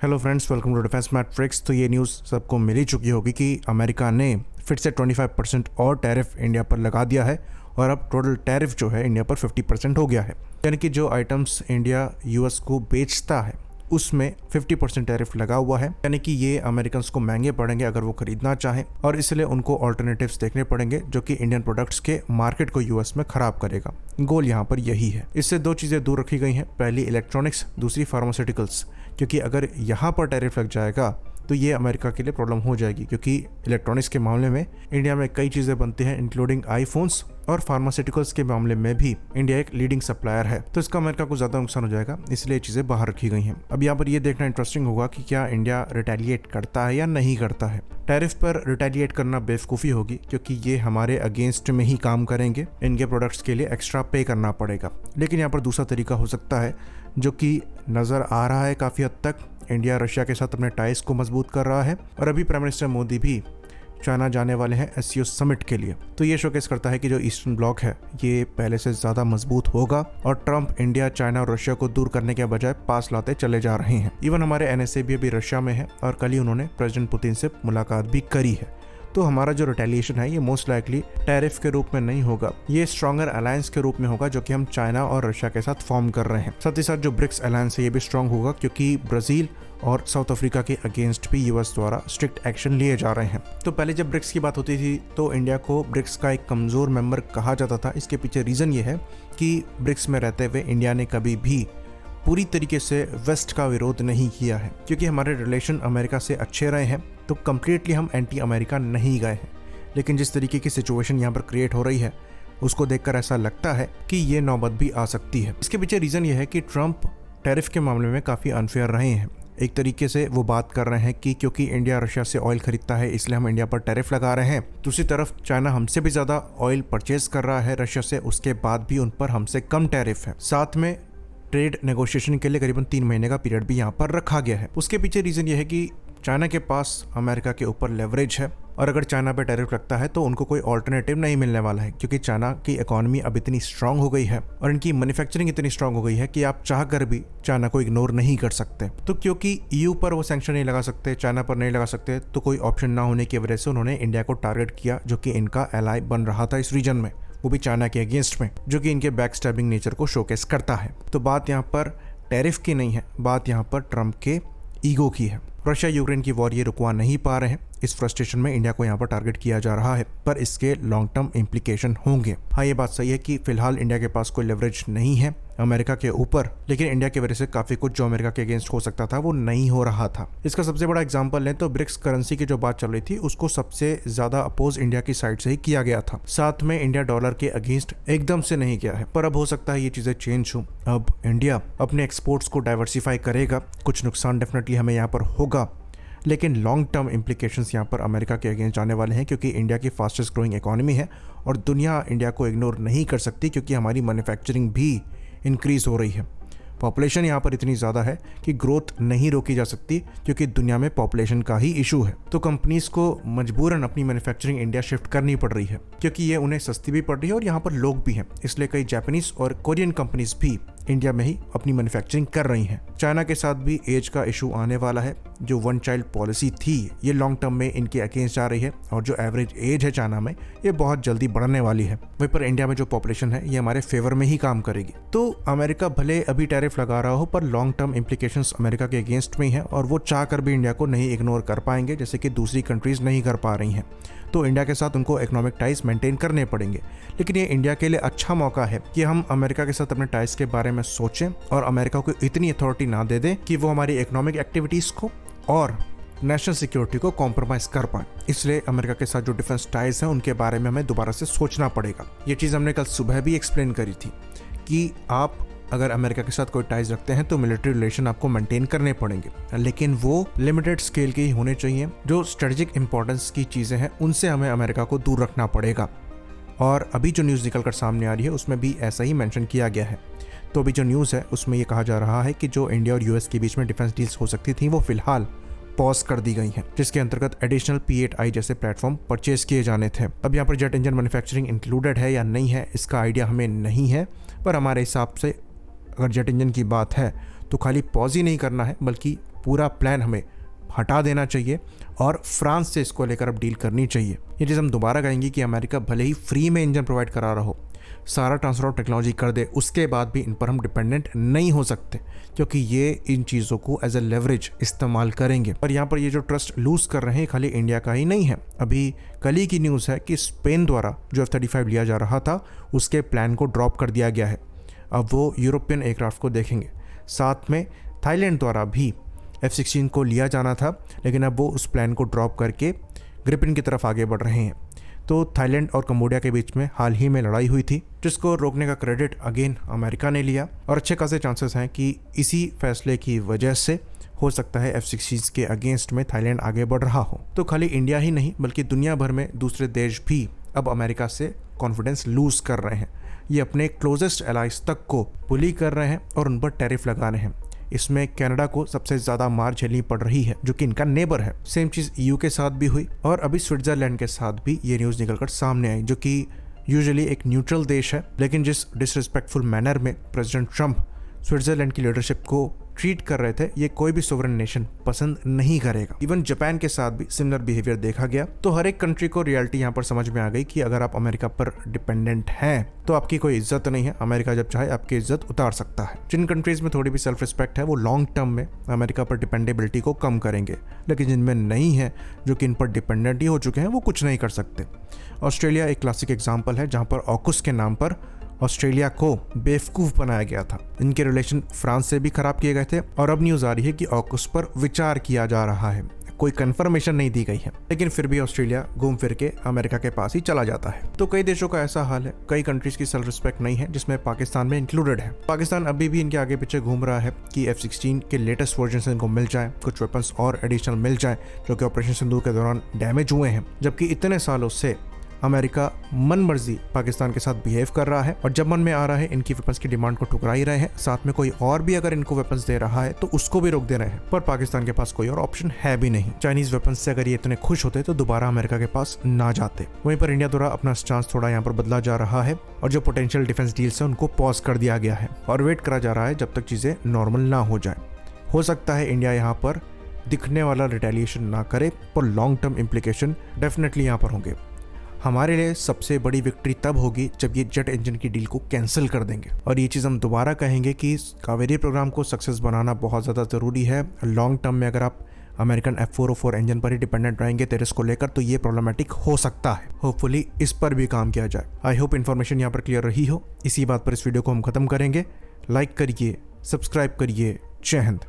Hello friends, welcome to Defence Matrix. तो ये news सबको मिल ही चुकी होगी कि अमेरिका ने फिर से 25% और टैरिफ इंडिया पर लगा दिया है और अब टोटल टैरिफ जो है इंडिया पर 50% हो गया है। यानी कि जो आइटम्स इंडिया यूएस को बेचता है उसमें 50% टैरिफ लगा हुआ है। यानी कि ये अमेरिकन्स को महंगे पड़ेंगे अगर वो खरीदना चाहें, और इसलिए उनको ऑल्टरनेटिव्स देखने पड़ेंगे जो कि इंडियन प्रोडक्ट्स के मार्केट को यूएस में खराब करेगा। गोल यहाँ पर यही है। इससे दो चीज़ें दूर रखी गई हैं, पहली इलेक्ट्रॉनिक्स, दूसरी फार्मास्यूटिकल्स, क्योंकि अगर यहाँ पर टैरिफ लग जाएगा तो ये अमेरिका के लिए प्रॉब्लम हो जाएगी, क्योंकि इलेक्ट्रॉनिक्स के मामले में इंडिया में कई चीज़ें बनती हैं इंक्लूडिंग आईफोन्स, और फार्मास्यूटिकल्स के मामले में भी इंडिया एक लीडिंग सप्लायर है। तो इसका अमेरिका को ज़्यादा नुकसान हो जाएगा, इसलिए चीज़ें बाहर रखी गई हैं। अब यहाँ पर ये देखना इंटरेस्टिंग होगा कि क्या इंडिया रिटेलिएट करता है या नहीं करता है। टैरिफ पर रिटेलिएट करना बेवकूफ़ी होगी, क्योंकि ये हमारे अगेंस्ट में ही काम करेंगे, इनके प्रोडक्ट्स के लिए एक्स्ट्रा पे करना पड़ेगा। लेकिन यहाँ पर दूसरा तरीका हो सकता है जो कि नज़र आ रहा है काफ़ी हद तक। इंडिया रशिया के साथ अपने टाइज को मजबूत कर रहा है, और अभी प्राइम मिनिस्टर मोदी भी चाइना जाने वाले हैं एससीओ समिट के लिए। तो ये शोकेस करता है कि जो ईस्टर्न ब्लॉक है ये पहले से ज़्यादा मजबूत होगा, और ट्रंप इंडिया, चाइना और रशिया को दूर करने के बजाय पास लाते चले जा रहे हैं। इवन हमारे एनएसए भी अभी रशिया में है, और कल ही उन्होंने प्रेसिडेंट पुतिन से मुलाकात भी करी है। तो हमारा जो रिटेलिएशन है ये मोस्ट लाइकली टैरिफ के रूप में नहीं होगा, ये स्ट्रॉन्गर अलायंस के रूप में होगा जो कि हम चाइना और रशिया के साथ फॉर्म कर रहे हैं। साथ ही साथ जो ब्रिक्स अलायंस है ये भी स्ट्रॉन्ग होगा, क्योंकि ब्राज़ील और साउथ अफ्रीका के अगेंस्ट भी यूएस द्वारा स्ट्रिक्ट एक्शन लिए जा रहे हैं। तो पहले जब ब्रिक्स की बात होती थी तो इंडिया को ब्रिक्स का एक कमज़ोर मेंबर कहा जाता था। इसके पीछे रीज़न ये है कि ब्रिक्स में रहते हुए इंडिया ने कभी भी पूरी तरीके से वेस्ट का विरोध नहीं किया है, क्योंकि हमारे रिलेशन अमेरिका से अच्छे रहे हैं, तो कम्प्लीटली हम एंटी अमेरिका नहीं गए हैं। लेकिन जिस तरीके की सिचुएशन यहाँ पर क्रिएट हो रही है उसको देखकर ऐसा लगता है कि ये नौबत भी आ सकती है। इसके पीछे रीज़न ये है कि ट्रंप टैरिफ के मामले में काफ़ी अनफेयर रहे हैं। एक तरीके से वो बात कर रहे हैं कि क्योंकि इंडिया रशिया से ऑयल खरीदता है इसलिए हम इंडिया पर टैरिफ लगा रहे हैं। दूसरी तरफ चाइना हमसे भी ज़्यादा ऑयल परचेज कर रहा है रशिया से, उसके बाद भी उन पर हमसे कम टैरिफ है। साथ में ट्रेड नेगोशिएशन के लिए करीबन 3 महीने का पीरियड भी यहाँ पर रखा गया है। उसके पीछे रीज़न ये है कि चाइना के पास अमेरिका के ऊपर लेवरेज है, और अगर चाइना पे टैरिफ लगता है तो उनको कोई ऑल्टरनेटिव नहीं मिलने वाला है, क्योंकि चाइना की इकोनॉमी अब इतनी स्ट्रांग हो गई है और इनकी मैन्युफैक्चरिंग इतनी स्ट्रांग हो गई है कि आप चाह कर भी चाइना को इग्नोर नहीं कर सकते। तो क्योंकि ईयू पर वो सैंक्शन नहीं लगा सकते, चाइना पर नहीं लगा सकते, तो कोई ऑप्शन ना होने की वजह से उन्होंने इंडिया को टारगेट किया, जो कि इनका एलाई बन रहा था इस रीजन में, वो भी चाइना के अगेंस्ट में, जो कि इनके बैक स्टैबिंग नेचर को शोकेस करता है। तो बात यहाँ पर टैरिफ की नहीं है, बात यहाँ पर ट्रंप के ईगो की है। रशिया यूक्रेन की वॉर ये रुकवा नहीं पा रहे हैं, इस फ्रस्ट्रेशन में इंडिया को यहाँ पर टारगेट किया जा रहा है, पर इसके लॉन्ग टर्म इम्प्लीकेशन होंगे। हाँ, ये बात सही है कि फिलहाल इंडिया के पास कोई लेवरेज नहीं है अमेरिका के ऊपर, लेकिन इंडिया की वजह से काफ़ी कुछ जो अमेरिका के अगेंस्ट हो सकता था वो नहीं हो रहा था। इसका सबसे बड़ा एग्जांपल लें तो ब्रिक्स करेंसी की जो बात चल रही थी उसको सबसे ज़्यादा अपोज इंडिया की साइड से ही किया गया था। साथ में इंडिया डॉलर के अगेंस्ट एकदम से नहीं गया है, पर अब हो सकता है ये चीज़ें चेंज हो। अब इंडिया अपने एक्सपोर्ट्स को डाइवर्सिफाई करेगा, कुछ नुकसान डेफिनेटली हमें यहाँ पर होगा, लेकिन लॉन्ग टर्म इम्प्लीकेशंस यहाँ पर अमेरिका के अगेंस्ट जाने वाले हैं, क्योंकि इंडिया की फास्टेस्ट ग्रोइंग इकोनॉमी है और दुनिया इंडिया को इग्नोर नहीं कर सकती, क्योंकि हमारी मैन्युफैक्चरिंग भी इंक्रीज़ हो रही है। पॉपुलेशन यहाँ पर इतनी ज़्यादा है कि ग्रोथ नहीं रोकी जा सकती, क्योंकि दुनिया में पॉपुलेशन का ही इशू है। तो कंपनीज़ को मजबूरन अपनी मैन्युफैक्चरिंग इंडिया शिफ्ट करनी पड़ रही है, क्योंकि ये उन्हें सस्ती भी पड़ रही है और यहाँ पर लोग भी हैं। इसलिए कई जापानीज़ और कोरियन कंपनीज भी इंडिया में ही अपनी मैन्युफैक्चरिंग कर रही हैं। चाइना के साथ भी एज का इशू आने वाला है। जो 1 चाइल्ड पॉलिसी थी ये लॉन्ग टर्म में इनके अगेंस्ट जा रही है, और जो एवरेज एज है चाइना में ये बहुत जल्दी बढ़ने वाली है। वहीं पर इंडिया में जो पॉपुलेशन है ये हमारे फेवर में ही काम करेगी। तो अमेरिका भले अभी टैरिफ लगा रहा हो, पर लॉन्ग टर्म इम्प्लीकेशंस अमेरिका के अगेंस्ट में ही है, और वो चाह कर भी इंडिया को नहीं इग्नोर कर पाएंगे, जैसे कि दूसरी कंट्रीज नहीं कर पा रही हैं। तो इंडिया के साथ उनको इकोनॉमिक टाइज मेंटेन करने पड़ेंगे। लेकिन ये इंडिया के लिए अच्छा मौका है कि हम अमेरिका के साथ अपने टाइज के बारे में सोचें और अमेरिका को इतनी अथॉरिटी ना दे दें कि वो हमारी इकोनॉमिक एक्टिविटीज़ को और नेशनल सिक्योरिटी को कॉम्प्रोमाइज़ कर पाए। इसलिए अमेरिका के साथ जो डिफेंस टाइज हैं उनके बारे में हमें दोबारा से सोचना पड़ेगा। ये चीज़ हमने कल सुबह भी एक्सप्लेन करी थी कि आप अगर अमेरिका के साथ कोई टाइज रखते हैं तो मिलिट्री रिलेशन आपको मेंटेन करने पड़ेंगे, लेकिन वो लिमिटेड स्केल के ही होने चाहिए। जो स्ट्रेटेजिक इंपॉर्टेंस की चीज़ें हैं उनसे हमें अमेरिका को दूर रखना पड़ेगा। और अभी जो न्यूज़ निकल कर सामने आ रही है उसमें भी ऐसा ही मेंशन किया गया है। तो अभी जो न्यूज़ है उसमें ये कहा जा रहा है कि जो इंडिया और यूएस के बीच में डिफेंस डील्स हो सकती थी वो फिलहाल पॉज कर दी गई हैं, जिसके अंतर्गत एडिशनल P8I जैसे प्लेटफॉर्म परचेज किए जाने थे। अब यहाँ पर जेट इंजन मैन्युफैक्चरिंग इंक्लूडेड है या नहीं है इसका आइडिया हमें नहीं है, पर हमारे हिसाब से अगर जेट इंजन की बात है तो खाली पॉज ही नहीं करना है बल्कि पूरा प्लान हमें हटा देना चाहिए और फ्रांस से इसको लेकर अब डील करनी चाहिए। ये चीज़ हम दोबारा कहेंगे कि अमेरिका भले ही फ्री में इंजन प्रोवाइड करा रहा हो, सारा ट्रांसफर ऑफ टेक्नोलॉजी कर दे, उसके बाद भी इन पर हम डिपेंडेंट नहीं हो सकते, क्योंकि ये इन चीज़ों को एज ए लेवरेज इस्तेमाल करेंगे। और यहाँ पर ये जो ट्रस्ट लूज़ कर रहे हैं खाली इंडिया का ही नहीं है। अभी कल ही की न्यूज़ है कि स्पेन द्वारा जो F-35 लिया जा रहा था उसके प्लान को ड्रॉप कर दिया गया है। अब वो यूरोपियन एयरक्राफ्ट को देखेंगे। साथ में थाईलैंड द्वारा भी F-16 को लिया जाना था, लेकिन अब वो उस प्लान को ड्रॉप करके ग्रिपिन की तरफ आगे बढ़ रहे हैं। तो थाईलैंड और कंबोडिया के बीच में हाल ही में लड़ाई हुई थी, जिसको रोकने का क्रेडिट अगेन अमेरिका ने लिया और अच्छे खासे चांसेस हैं कि इसी फैसले की वजह से हो सकता है F-16 के अगेंस्ट में थाईलैंड आगे बढ़ रहा हो। तो खाली इंडिया ही नहीं बल्कि दुनिया भर में दूसरे देश भी अब अमेरिका से कॉन्फिडेंस लूज कर रहे हैं। ये अपने क्लोजेस्ट एलाइज तक को बुली कर रहे हैं और उन पर टैरिफ लगा रहे हैं। इसमें कनाडा को सबसे ज़्यादा मार झेलनी पड़ रही है, जो कि इनका नेबर है। सेम चीज़ EU के साथ भी हुई और अभी स्विट्जरलैंड के साथ भी ये न्यूज़ निकलकर सामने आई, जो कि यूजुअली एक न्यूट्रल देश है, लेकिन जिस डिसरिस्पेक्टफुल मैनर में प्रेसिडेंट ट्रंप स्विट्जरलैंड की लीडरशिप को ट्रीट कर रहे थे, ये कोई भी सोवरेन नेशन पसंद नहीं करेगा। इवन जापान के साथ भी सिमिलर बिहेवियर देखा गया। तो हर एक कंट्री को रियलिटी यहाँ पर समझ में आ गई कि अगर आप अमेरिका पर डिपेंडेंट हैं तो आपकी कोई इज्जत नहीं है। अमेरिका जब चाहे आपकी इज्जत उतार सकता है। जिन कंट्रीज में थोड़ी भी सेल्फ रिस्पेक्ट है वो लॉन्ग टर्म में अमेरिका पर डिपेंडेबिलिटी को कम करेंगे, लेकिन जिनमें नहीं है, जो कि इन पर डिपेंडेंट ही हो चुके हैं, वो कुछ नहीं कर सकते। ऑस्ट्रेलिया एक क्लासिक एग्जाम्पल है, जहाँ पर ऑकुस के नाम पर ऑस्ट्रेलिया को बेवकूफ़ बनाया गया था। इनके रिलेशन फ्रांस से भी खराब किए गए थे और अब न्यूज़ आ रही है कि ऑकुस पर विचार किया जा रहा है। कोई कंफर्मेशन नहीं दी गई है, लेकिन फिर भी ऑस्ट्रेलिया घूम फिर के अमेरिका के पास ही चला जाता है। तो कई देशों का ऐसा हाल है, कई कंट्रीज की सेल्फ रिस्पेक्ट नहीं है, जिसमें पाकिस्तान में इंक्लूडेड है। पाकिस्तान अभी भी इनके आगे पीछे घूम रहा है कि F-16 के लेटेस्ट वर्जन इनको मिल जाए, कुछ वेपन्स और एडिशनल मिल जाए जो कि ऑपरेशन सिंदूर के दौरान डैमेज हुए हैं, जबकि इतने सालों से अमेरिका मन मर्जी पाकिस्तान के साथ बिहेव कर रहा है और जब मन में आ रहा है इनकी वेपन्स की डिमांड को ठुकरा ही रहे हैं। साथ में कोई और भी अगर इनको वेपन्स दे रहा है तो उसको भी रोक दे रहे हैं, पर पाकिस्तान के पास कोई और ऑप्शन है भी नहीं। चाइनीज वेपन्स से अगर ये इतने खुश होते तो दोबारा अमेरिका के पास ना जाते। वहीं पर इंडिया द्वारा अपना स्टांस थोड़ा यहाँ पर बदला जा रहा है और जो पोटेंशियल डिफेंस डील्स है उनको पॉज कर दिया गया है और वेट करा जा रहा है जब तक चीजें नॉर्मल ना हो जाए। हो सकता है इंडिया यहाँ पर दिखने वाला रिटेलिएशन ना करे, पर लॉन्ग टर्म इम्प्लीकेशन डेफिनेटली यहाँ पर होंगे। हमारे लिए सबसे बड़ी विक्ट्री तब होगी जब ये जेट इंजन की डील को कैंसिल कर देंगे। और ये चीज़ हम दोबारा कहेंगे कि कावेरी प्रोग्राम को सक्सेस बनाना बहुत ज़्यादा ज़रूरी है। लॉन्ग टर्म में अगर आप अमेरिकन F-404 इंजन पर ही डिपेंडेंट रहेंगे तेरस को लेकर तो ये प्रॉब्लमेटिक हो सकता है। होपफुली इस पर भी काम किया जाए। आई होप इन्फॉर्मेशन यहाँ पर क्लियर रही हो। इसी बात पर इस वीडियो को हम खत्म करेंगे। लाइक करिए, सब्सक्राइब करिए। जय हिंद।